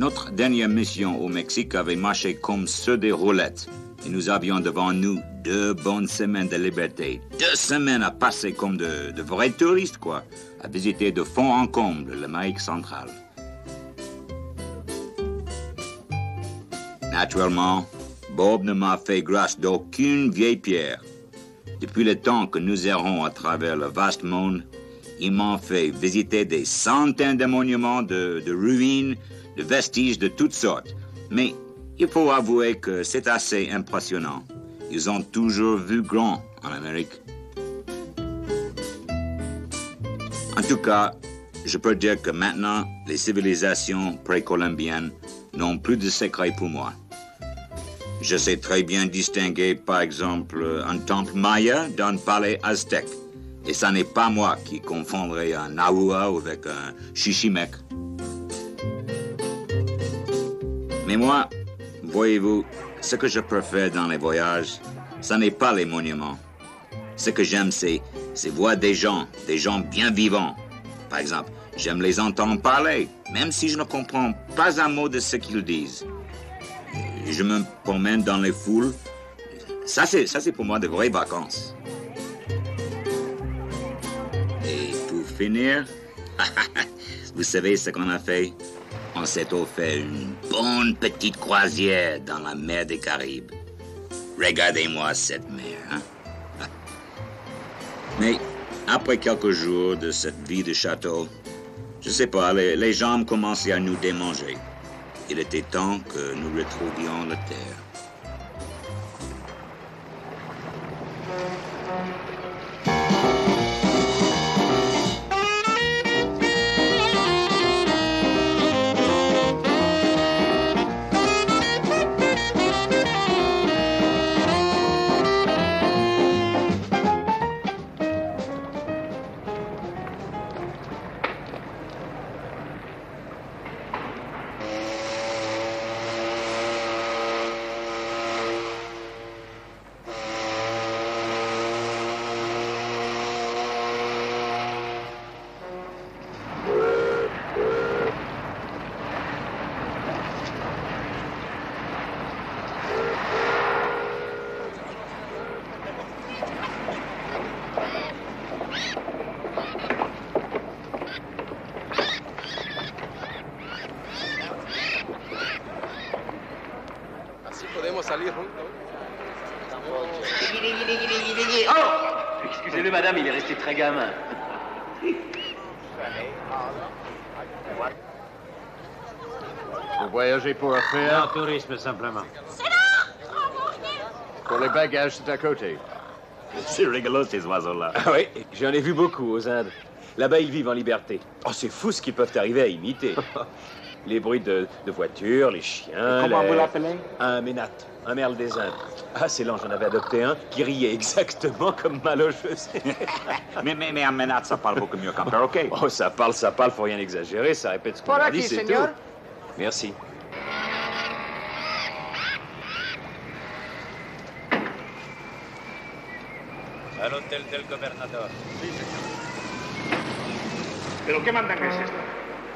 Notre dernière mission au Mexique avait marché comme sur des roulettes. Et nous avions devant nous 2 bonnes semaines de liberté. 2 semaines à passer comme de vrais touristes, quoi. À visiter de fond en comble l'Amérique centrale. Naturellement, Bob ne m'a fait grâce d'aucune vieille pierre. Depuis le temps que nous errons à travers le vaste monde, ils m'ont fait visiter des centaines de monuments, de ruines, de vestiges de toutes sortes. Mais il faut avouer que c'est assez impressionnant. Ils ont toujours vu grand en Amérique. En tout cas, je peux dire que maintenant, les civilisations précolombiennes n'ont plus de secret pour moi. Je sais très bien distinguer, par exemple, un temple maya d'un palais aztèque. Et ça n'est pas moi qui confondrais un Nahua avec un Chichimec. Mais moi, voyez-vous, ce que je préfère dans les voyages, ce n'est pas les monuments. Ce que j'aime, c'est voir des gens bien vivants. Par exemple, j'aime les entendre parler, même si je ne comprends pas un mot de ce qu'ils disent. Je me promène dans les foules. Ça, c'est pour moi de vraies vacances. Et pour finir, vous savez ce qu'on a fait? On s'est offert une bonne petite croisière dans la mer des Caraïbes. Regardez-moi cette mer, hein? Mais après quelques jours de cette vie de château, je sais pas, les jambes commençaient à nous démanger. Il était temps que nous retrouvions la terre. Oh! Excusez-le, madame, il est resté très gamin. Vous voyagez pour affaires? Non, tourisme, simplement. C'est là! Pour les bagages, c'est à côté. C'est rigolo, ces oiseaux-là. Ah oui, j'en ai vu beaucoup aux Indes. Là-bas, ils vivent en liberté. Oh, c'est fou ce qu'ils peuvent arriver à imiter. Les bruits de voitures, les chiens... Comment vous l'appelez? Un ménat, un merle des Indes. Ah, c'est lent, j'en avais adopté un qui riait exactement comme mal aux cheveux. mais un ménat, ça parle beaucoup mieux qu'un perroquet. Oh, ça parle, faut rien exagérer, ça répète ce qu'on a dit, c'est tout. Merci. À l'hôtel del Gobernador. ¿Pero qué mandan es esto?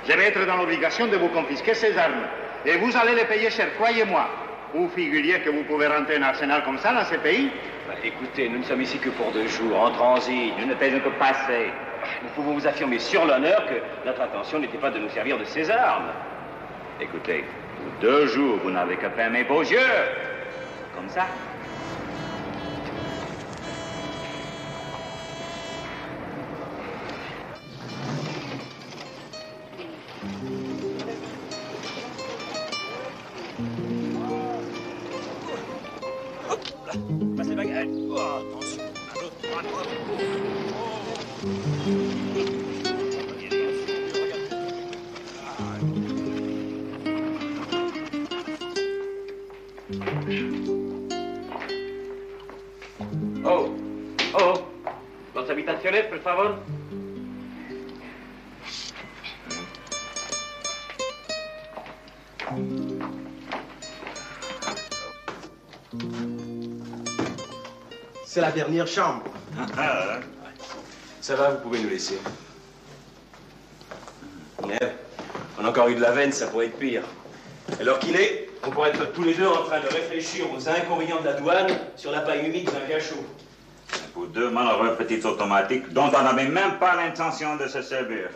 Je vais être dans l'obligation de vous confisquer ces armes. Et vous allez les payer cher, croyez-moi. Vous figuriez que vous pouvez rentrer un arsenal comme ça dans ce pays? Bah, écoutez, nous ne sommes ici que pour 2 jours, en transit. Nous ne faisons que passer. Nous pouvons vous affirmer sur l'honneur que notre intention n'était pas de nous servir de ces armes. Écoutez, pour 2 jours, vous n'avez qu'à fermer vos yeux. Comme ça. Passe les bagages. Oh, attention. À l'autre. Oh. Los habitaciones, por favor. C'est la dernière chambre. Ça va, vous pouvez nous laisser. Neb, on a encore eu de la veine, ça pourrait être pire. Alors qu'il est, on pourrait être tous les deux en train de réfléchir aux inconvénients de la douane sur la paille humide d'un cachot. Pour deux malheureux petits automatiques dont on n'avait même pas l'intention de se servir.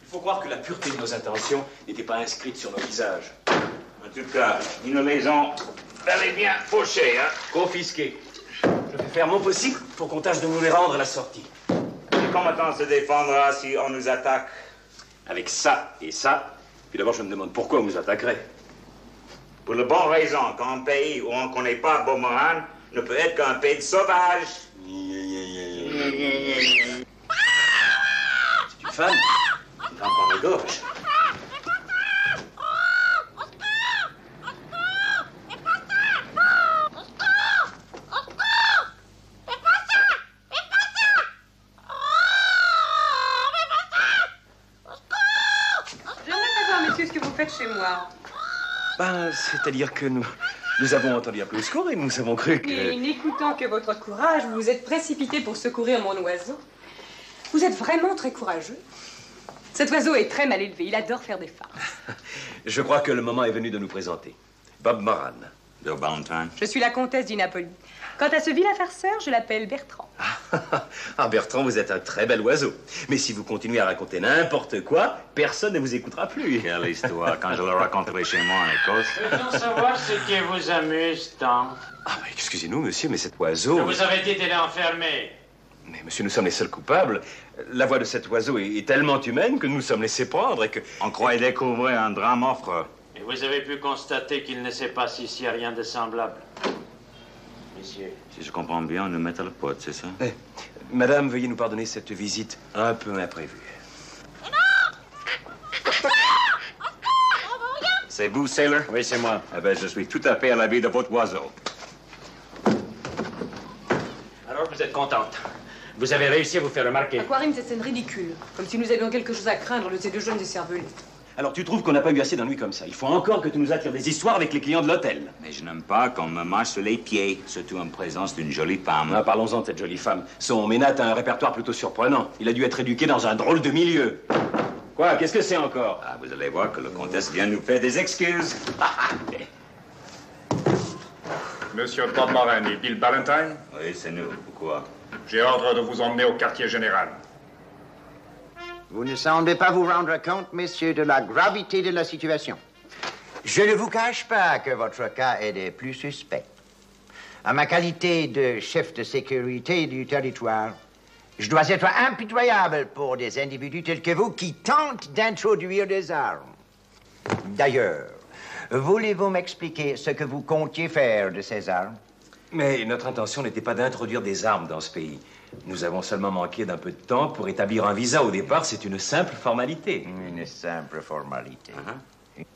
Il faut croire que la pureté de nos intentions n'était pas inscrite sur nos visages. En tout cas, ils nous les ont bel et bien fauchés, hein? Confisqués. Je vais faire mon possible pour qu'on tâche de nous les rendre à la sortie. Et comment on se défendra si on nous attaque? Avec ça et ça. Puis d'abord, je me demande pourquoi on nous attaquerait. Pour la bonne raison qu'un pays où on ne connaît pas Beaumoran ne peut être qu'un pays de sauvages. C'est une femme. Une femme qu'on égorge. Chez moi. Ben, c'est-à-dire que nous avons entendu appeler au secours et nous avons cru que... Et n'écoutant que votre courage, vous vous êtes précipité pour secourir mon oiseau. Vous êtes vraiment très courageux. Cet oiseau est très mal élevé. Il adore faire des farces. Je crois que le moment est venu de nous présenter. Bob Moran. De Valentine. Je suis la comtesse du Napoli. Quant à ce vilain farceur, je l'appelle Bertrand. Ah, Bertrand, vous êtes un très bel oiseau. Mais si vous continuez à raconter n'importe quoi, personne ne vous écoutera plus. Quelle histoire, quand je le raconterai chez moi en Écosse. Peut-on savoir ce qui vous amuse tant? Ah, mais excusez-nous, monsieur, mais cet oiseau... Je vous avais dit de l'enfermer. Mais monsieur, nous sommes les seuls coupables. La voix de cet oiseau est tellement humaine que nous sommes laissés prendre et que... On croyait découvrir un drame affreux. Et vous avez pu constater qu'il ne s'est passé ici rien de semblable. Messieurs. Si je comprends bien, on nous met à la pote, c'est ça? Madame, veuillez nous pardonner cette visite un peu imprévue. C'est vous, Sailor? Oui, c'est moi. Eh bien, je suis tout à fait à l'avis de votre oiseau. Alors, vous êtes contente. Vous avez réussi à vous faire remarquer. Aquarium, cette scène ridicule. Comme si nous avions quelque chose à craindre de ces deux jeunes écervelés. Alors, tu trouves qu'on n'a pas eu assez d'ennuis comme ça? Il faut encore que tu nous attires des histoires avec les clients de l'hôtel. Mais je n'aime pas qu'on me marche sur les pieds, surtout en présence d'une jolie femme. Ah, parlons-en de cette jolie femme. Son Ménate a un répertoire plutôt surprenant. Il a dû être éduqué dans un drôle de milieu. Quoi? Qu'est-ce que c'est encore? Ah, vous allez voir que le comtesse vient nous faire des excuses. Monsieur Bob Moran et Bill Valentine, Oui, c'est nous. Pourquoi? j'ai ordre de vous emmener au quartier général. Vous ne semblez pas vous rendre compte, messieurs, de la gravité de la situation. Je ne vous cache pas que votre cas est des plus suspects. En ma qualité de chef de sécurité du territoire, je dois être impitoyable pour des individus tels que vous qui tentent d'introduire des armes. D'ailleurs, voulez-vous m'expliquer ce que vous comptiez faire de ces armes? Mais notre intention n'était pas d'introduire des armes dans ce pays. Nous avons seulement manqué d'un peu de temps pour établir un visa. Au départ, c'est une simple formalité. Une simple formalité.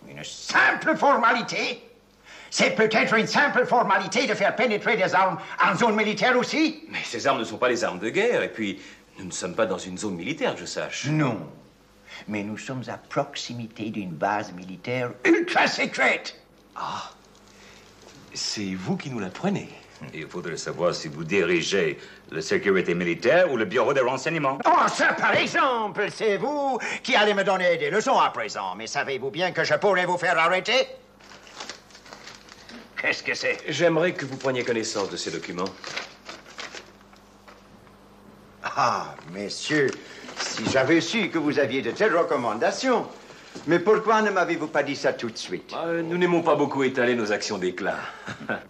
Une simple formalité? C'est peut-être une simple formalité de faire pénétrer des armes en zone militaire aussi? Mais ces armes ne sont pas les armes de guerre. Et puis, nous ne sommes pas dans une zone militaire, que je sache. Non. Mais nous sommes à proximité d'une base militaire ultra secrète. Ah, c'est vous qui nous l'apprenez. Il faudrait savoir si vous dirigez la sécurité militaire ou le bureau des renseignements. Oh, ça, par exemple, c'est vous qui allez me donner des leçons à présent. Mais savez-vous bien que je pourrais vous faire arrêter? Qu'est-ce que c'est? J'aimerais que vous preniez connaissance de ces documents. Ah, messieurs, si j'avais su que vous aviez de telles recommandations. Mais pourquoi ne m'avez-vous pas dit ça tout de suite? Nous n'aimons pas beaucoup étaler nos actions d'éclat.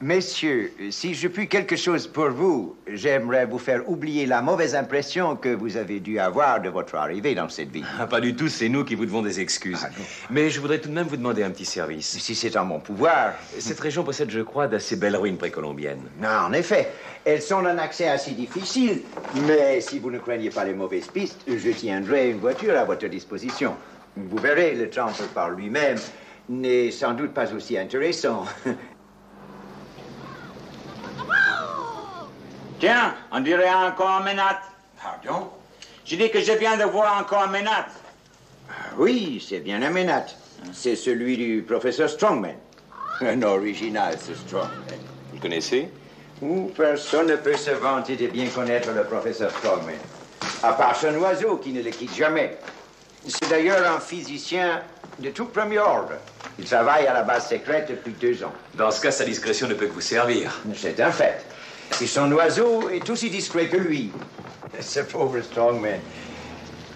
Messieurs, si je puis quelque chose pour vous, j'aimerais vous faire oublier la mauvaise impression que vous avez dû avoir de votre arrivée dans cette ville. Pas du tout, c'est nous qui vous devons des excuses. Mais je voudrais tout de même vous demander un petit service. Si c'est en mon pouvoir. Cette région possède, je crois, d'assez belles ruines précolombiennes. Non, en effet, elles sont d'un accès assez difficile. Mais si vous ne craignez pas les mauvaises pistes, je tiendrai une voiture à votre disposition. Vous verrez, le temple par lui-même n'est sans doute pas aussi intéressant. Tiens, on dirait encore un Ménate. Pardon? J'ai dit que je viens de voir encore un Ménate. Oui, c'est bien un Ménate. C'est celui du professeur Strongman. Un original, ce Strongman. Vous le connaissez? Personne ne peut se vanter de bien connaître le professeur Strongman. À part son oiseau qui ne le quitte jamais. C'est d'ailleurs un physicien de tout premier ordre. Il travaille à la base secrète depuis 2 ans. Dans ce cas, sa discrétion ne peut que vous servir. C'est un fait. Et son oiseau est aussi discret que lui. Ce pauvre Strongman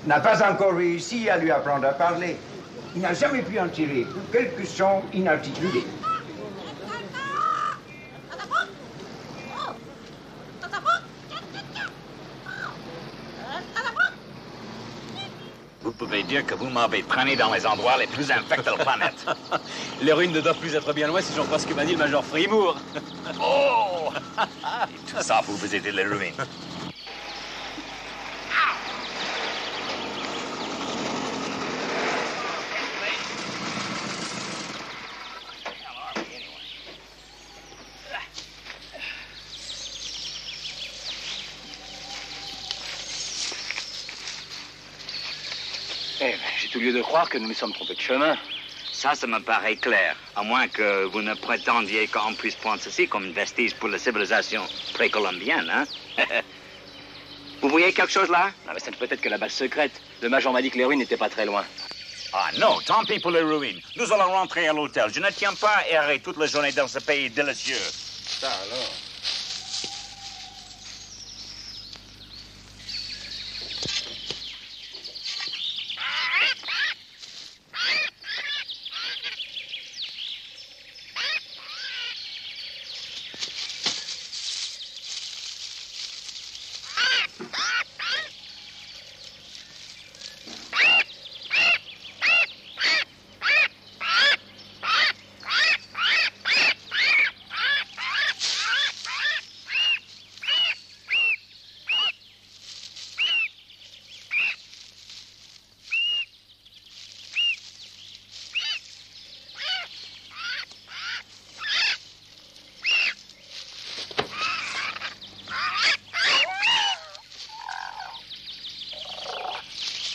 n'a pas encore réussi à lui apprendre à parler. Il n'a jamais pu en tirer quelques sons inarticulés. Vous pouvez dire que vous m'avez traîné dans les endroits les plus infects de la planète. Les ruines ne doivent plus être bien loin si j'en crois ce que m'a dit le Major Frimour. Oh! Et tout ça, vous visitez les ruines. J'ai tout lieu de croire que nous nous sommes trompés de chemin. Ça me paraît clair. À moins que vous ne prétendiez qu'on puisse prendre ceci comme vestige pour la civilisation précolombienne, hein? Vous voyez quelque chose là? Non, mais ça ne peut être que la base secrète. Le Major m'a dit que les ruines n'étaient pas très loin. Ah non, tant pis pour les ruines. Nous allons rentrer à l'hôtel. Je ne tiens pas à errer toute la journée dans ce pays délicieux. Ça alors.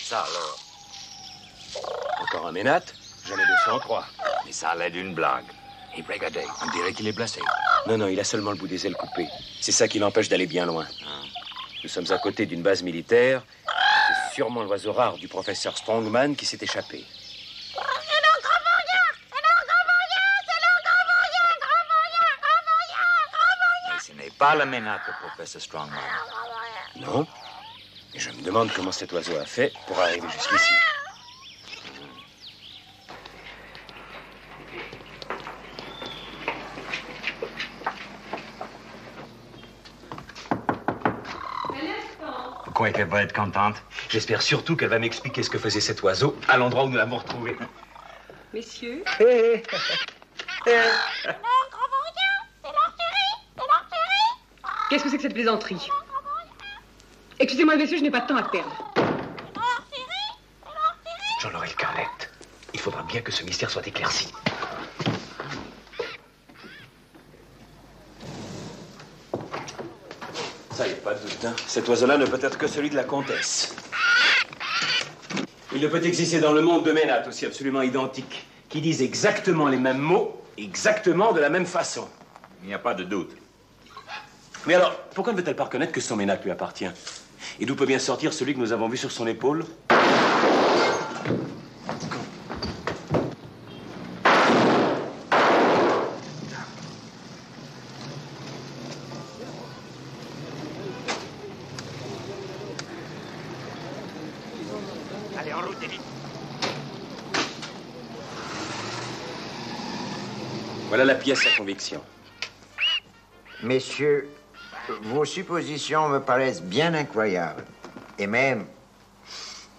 Ça alors. Encore un ménate? J'en ai 203. Mais ça a l'air d'une blague. Et regardez, on dirait qu'il est blessé. Non, il a seulement le bout des ailes coupées. C'est ça qui l'empêche d'aller bien loin. Nous sommes à côté d'une base militaire. C'est sûrement l'oiseau rare du professeur Strongman qui s'est échappé. Mais ce n'est pas le ménate, le professeur Strongman. Non. Et je me demande comment cet oiseau a fait pour arriver jusqu'ici. Vous croyez qu'elle va être contente? J'espère surtout qu'elle va m'expliquer ce que faisait cet oiseau à l'endroit où nous l'avons retrouvé. Messieurs? Qu'est-ce que c'est que cette plaisanterie? Excusez-moi, messieurs, je n'ai pas de temps à perdre. Jean-Laurel Carlette, il faudra bien que ce mystère soit éclairci. Ça y est, pas de doute, hein. Cet oiseau-là ne peut être que celui de la comtesse. Il ne peut exister dans le monde de ménates aussi absolument identiques, qui disent exactement les mêmes mots, exactement de la même façon. Il n'y a pas de doute. Mais alors, pourquoi ne veut-elle pas reconnaître que son ménate lui appartient? Et d'où peut bien sortir celui que nous avons vu sur son épaule? Allez, en route, vite. Voilà la pièce à conviction. Messieurs, vos suppositions me paraissent bien incroyables. Et même,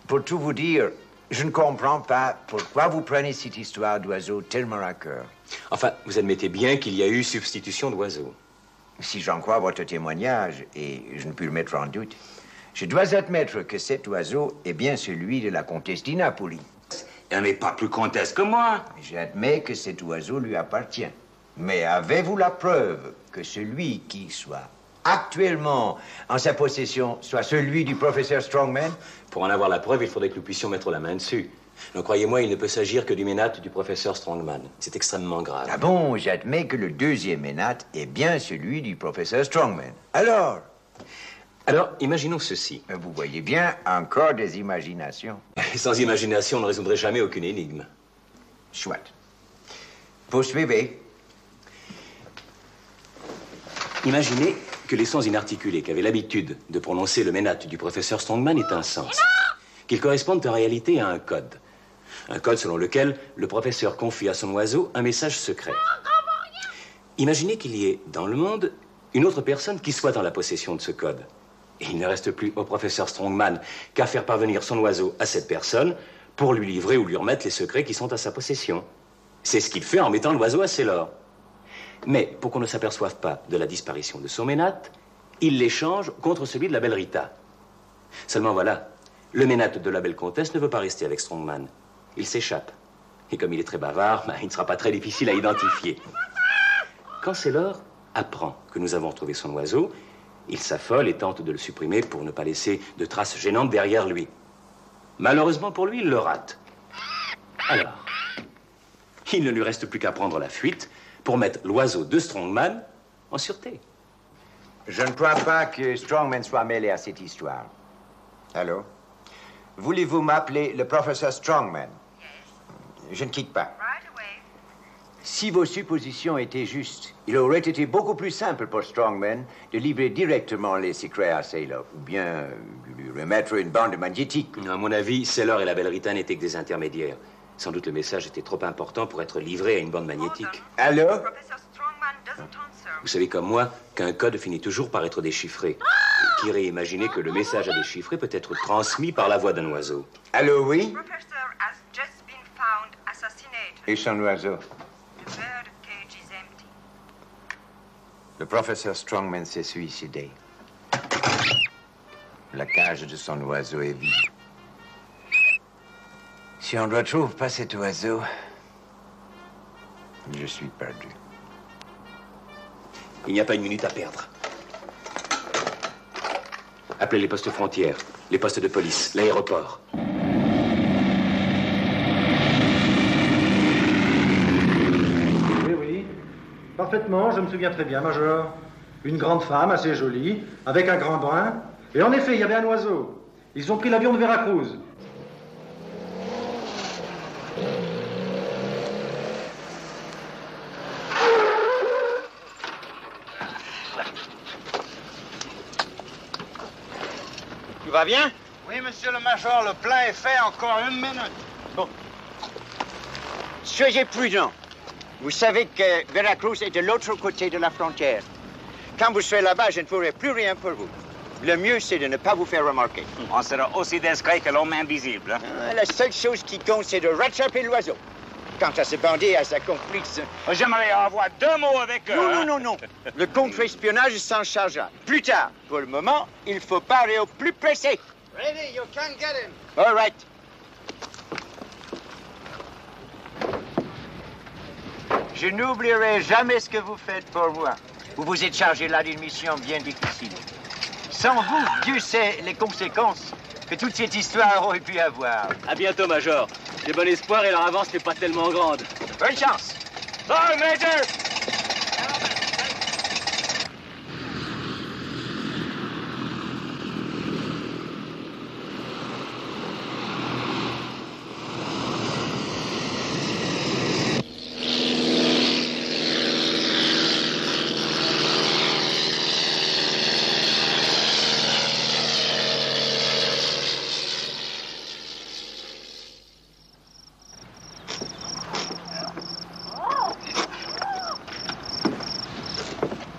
pour tout vous dire, je ne comprends pas pourquoi vous prenez cette histoire d'oiseau tellement à cœur. Enfin, vous admettez bien qu'il y a eu substitution d'oiseaux. Si j'en crois votre témoignage, et je ne puis le mettre en doute, je dois admettre que cet oiseau est bien celui de la comtesse di Napoli. Elle n'est pas plus comtesse que moi. J'admets que cet oiseau lui appartient. Mais avez-vous la preuve que celui qui soit actuellement en sa possession soit celui du professeur Strongman? Pour en avoir la preuve, il faudrait que nous puissions mettre la main dessus. Donc, croyez-moi, il ne peut s'agir que du ménate du professeur Strongman. C'est extrêmement grave. Ah bon, j'admets que le deuxième ménate est bien celui du professeur Strongman. Alors, imaginons ceci. vous voyez bien, encore des imaginations. Sans imagination, on ne résoudrait jamais aucune énigme. Soit. Poursuivez. Imaginez que les sons inarticulés qu'avait l'habitude de prononcer le ménate du professeur Strongman aient un sens. Qu'ils correspondent en réalité à un code. Un code selon lequel le professeur confie à son oiseau un message secret. Imaginez qu'il y ait dans le monde une autre personne qui soit dans la possession de ce code. Et il ne reste plus au professeur Strongman qu'à faire parvenir son oiseau à cette personne pour lui livrer ou lui remettre les secrets qui sont à sa possession. C'est ce qu'il fait en mettant l'oiseau à Sailor. Mais pour qu'on ne s'aperçoive pas de la disparition de son ménate, il l'échange contre celui de la belle Rita. Seulement voilà, le ménate de la belle comtesse ne veut pas rester avec Strongman. Il s'échappe. Et comme il est très bavard, il ne sera pas très difficile à identifier. Quand Sailor apprend que nous avons retrouvé son oiseau, il s'affole et tente de le supprimer pour ne pas laisser de traces gênantes derrière lui. Malheureusement pour lui, il le rate. Alors, il ne lui reste plus qu'à prendre la fuite pour mettre l'oiseau de Strongman en sûreté. Je ne crois pas que Strongman soit mêlé à cette histoire. Allô? Voulez-vous m'appeler le professeur Strongman? Je ne quitte pas. Si vos suppositions étaient justes, il aurait été beaucoup plus simple pour Strongman de livrer directement les secrets à Sailor, ou bien de lui remettre une bande magnétique. À mon avis, Sailor et la belle Rita n'étaient que des intermédiaires. Sans doute le message était trop important pour être livré à une bande magnétique. Allô? Vous savez comme moi qu'un code finit toujours par être déchiffré. Qui irait imaginer que le message à déchiffrer peut être transmis par la voix d'un oiseau? Allô, oui? Et son oiseau? Le professeur Strongman s'est suicidé. La cage de son oiseau est vide. Si on ne retrouve pas cet oiseau, je suis perdu. Il n'y a pas une minute à perdre. Appelez les postes frontières, les postes de police, l'aéroport. Oui. Parfaitement, je me souviens très bien, Major. Une grande femme, assez jolie, avec un grand brin. Et en effet, il y avait un oiseau. Ils ont pris l'avion de Veracruz. Tout va bien? Oui, monsieur le major, le plein est fait, encore une minute. Bon. Soyez prudent. Vous savez que Veracruz est de l'autre côté de la frontière. Quand vous serez là-bas, je ne ferai plus rien pour vous. Le mieux, c'est de ne pas vous faire remarquer. On sera aussi discret que l'homme invisible. La seule chose qui compte, c'est de rattraper l'oiseau. Quant à ce bandit et à sa complice... J'aimerais avoir 2 mots avec eux. Non. Le contre-espionnage s'en chargera. Plus tard. Pour le moment, il faut parer au plus pressé. Ready, you can get him. All right. Je n'oublierai jamais ce que vous faites pour moi. Vous vous êtes chargé là d'une mission bien difficile. Sans vous, Dieu sait les conséquences que toute cette histoire aurait pu avoir. À bientôt, Major. J'ai bon espoir et leur avance n'est pas tellement grande. Bonne chance. Bye, Major!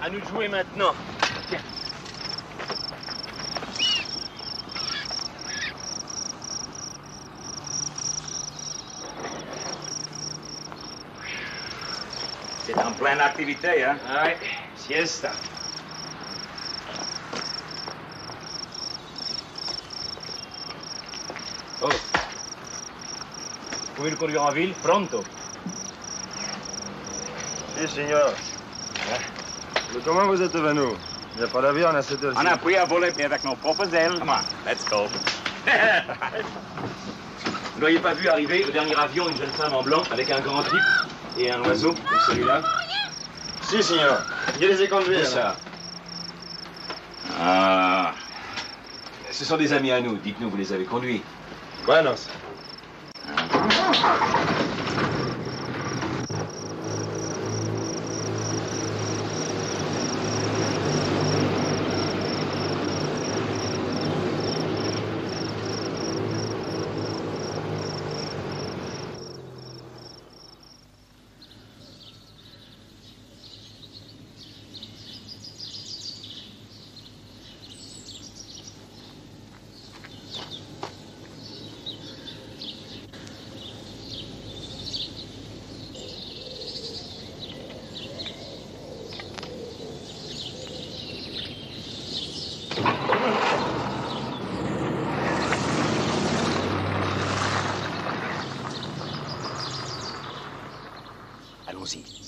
À nous de jouer maintenant. Tiens. C'est en pleine activité, hein? Ouais, siesta. Oh. Vous pouvez le conduire en ville, pronto. Si, signor. Mais comment vous êtes venu? Il n'y a pas d'avion à cette heure-ci. On a appris à voler bien avec nos propres ailes. Come on, let's go. Vous n'auriez pas vu arriver le dernier avion une jeune femme en blanc avec un grand type et un oiseau comme celui-là? Si, signor. Je les ai conduits. C'est ça. Ah. Ce sont des amis à nous. Dites-nous, vous les avez conduits. Buenos. Allons-y.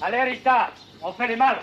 Allez, Rita, on fait les malles.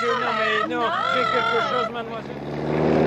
Non, mais non, j'ai quelque chose, mademoiselle.